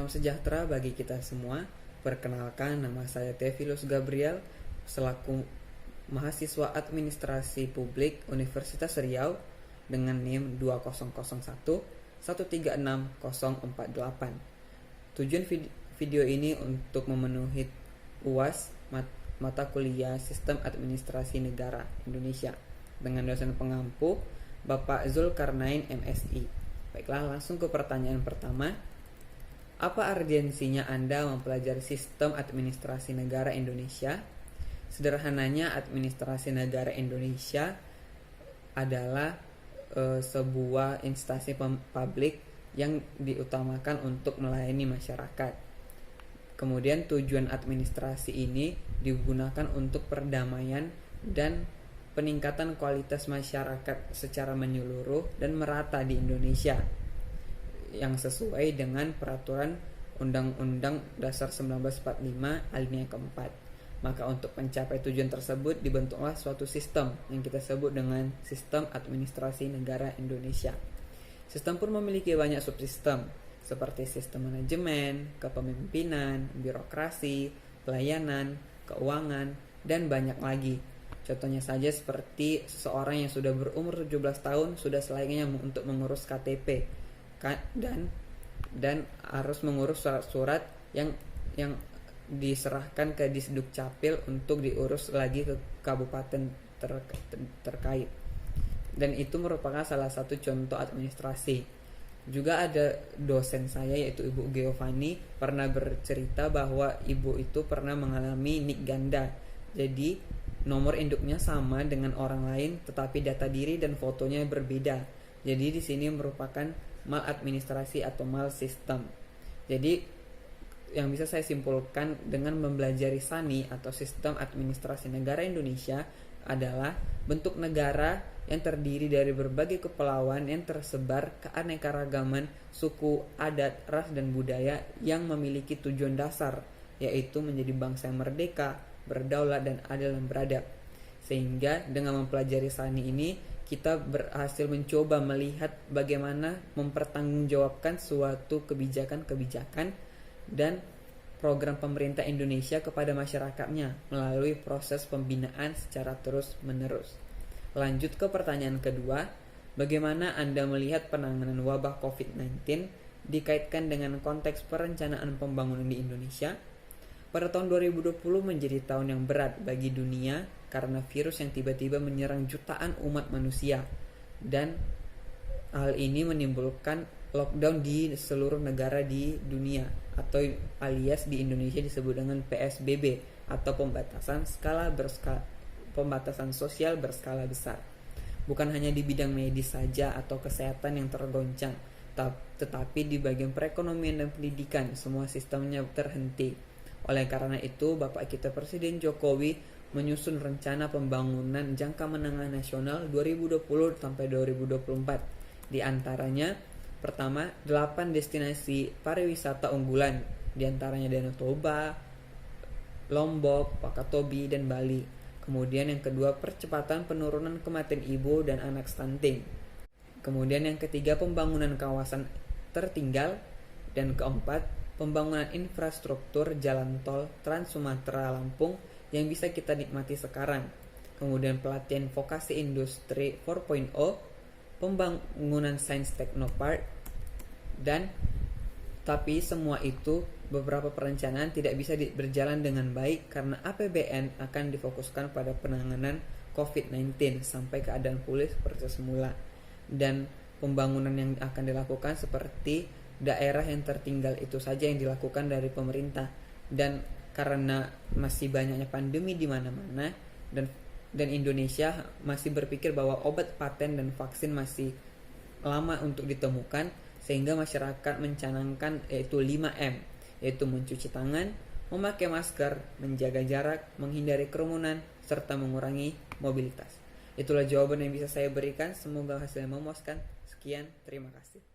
Salam sejahtera bagi kita semua. Perkenalkan, nama saya Tevilus Gabriel selaku mahasiswa Administrasi Publik Universitas Riau dengan NIM 2001136048. Tujuan video ini untuk memenuhi UAS mata kuliah Sistem Administrasi Negara Indonesia dengan dosen pengampu Bapak Zulkarnain MSI. Baiklah, langsung ke pertanyaan pertama. Apa urgensinya Anda mempelajari Sistem Administrasi Negara Indonesia? Sederhananya, administrasi negara Indonesia adalah sebuah instansi publik yang diutamakan untuk melayani masyarakat. Kemudian tujuan administrasi ini digunakan untuk perdamaian dan peningkatan kualitas masyarakat secara menyeluruh dan merata di Indonesia, yang sesuai dengan peraturan Undang-Undang Dasar 1945 alinea keempat. Maka untuk mencapai tujuan tersebut dibentuklah suatu sistem yang kita sebut dengan Sistem Administrasi Negara Indonesia. Sistem pun memiliki banyak subsistem seperti sistem manajemen, kepemimpinan, birokrasi, pelayanan, keuangan, dan banyak lagi. Contohnya saja seperti seseorang yang sudah berumur 17 tahun sudah selayaknya untuk mengurus KTP dan harus mengurus surat-surat yang diserahkan ke Disduk Capil untuk diurus lagi ke kabupaten terkait. Dan itu merupakan salah satu contoh administrasi. Juga ada dosen saya yaitu Ibu Geovani pernah bercerita bahwa ibu itu pernah mengalami nik ganda. Jadi nomor induknya sama dengan orang lain tetapi data diri dan fotonya berbeda. Jadi di sini merupakan maladministrasi atau mal sistem. Jadi yang bisa saya simpulkan dengan mempelajari SANI atau Sistem Administrasi Negara Indonesia adalah bentuk negara yang terdiri dari berbagai kepulauan yang tersebar keanekaragaman suku, adat, ras, dan budaya yang memiliki tujuan dasar, yaitu menjadi bangsa yang merdeka, berdaulat, dan adil dan beradab. Sehingga dengan mempelajari SANI ini kita berhasil mencoba melihat bagaimana mempertanggungjawabkan suatu kebijakan-kebijakan dan program pemerintah Indonesia kepada masyarakatnya melalui proses pembinaan secara terus-menerus. Lanjut ke pertanyaan kedua, bagaimana Anda melihat penanganan wabah COVID-19 dikaitkan dengan konteks perencanaan pembangunan di Indonesia? Pada tahun 2020 menjadi tahun yang berat bagi dunia karena virus yang tiba-tiba menyerang jutaan umat manusia, dan hal ini menimbulkan lockdown di seluruh negara di dunia, atau alias di Indonesia disebut dengan PSBB atau pembatasan sosial berskala besar. Bukan hanya di bidang medis saja atau kesehatan yang tergoncang, tetapi di bagian perekonomian dan pendidikan semua sistemnya terhenti. Oleh karena itu, Bapak kita Presiden Jokowi menyusun rencana pembangunan jangka menengah nasional 2020 sampai 2024. Di antaranya, pertama, 8 destinasi pariwisata unggulan, di antaranya Danau Toba, Lombok, Wakatobi, dan Bali. Kemudian yang kedua, percepatan penurunan kematian ibu dan anak stunting. Kemudian yang ketiga, pembangunan kawasan tertinggal. Dan keempat, pembangunan infrastruktur jalan tol Trans Sumatera Lampung yang bisa kita nikmati sekarang. Kemudian pelatihan vokasi industri 4.0, pembangunan sains teknopark, dan tapi semua itu beberapa perencanaan tidak bisa berjalan dengan baik karena APBN akan difokuskan pada penanganan COVID-19 sampai keadaan pulih seperti semula. Dan pembangunan yang akan dilakukan seperti daerah yang tertinggal itu saja yang dilakukan dari pemerintah. Dan karena masih banyaknya pandemi di mana-mana dan Indonesia masih berpikir bahwa obat, paten, dan vaksin masih lama untuk ditemukan, sehingga masyarakat mencanangkan yaitu 5M, yaitu mencuci tangan, memakai masker, menjaga jarak, menghindari kerumunan, serta mengurangi mobilitas. Itulah jawaban yang bisa saya berikan, semoga hasilnya memuaskan. Sekian, terima kasih.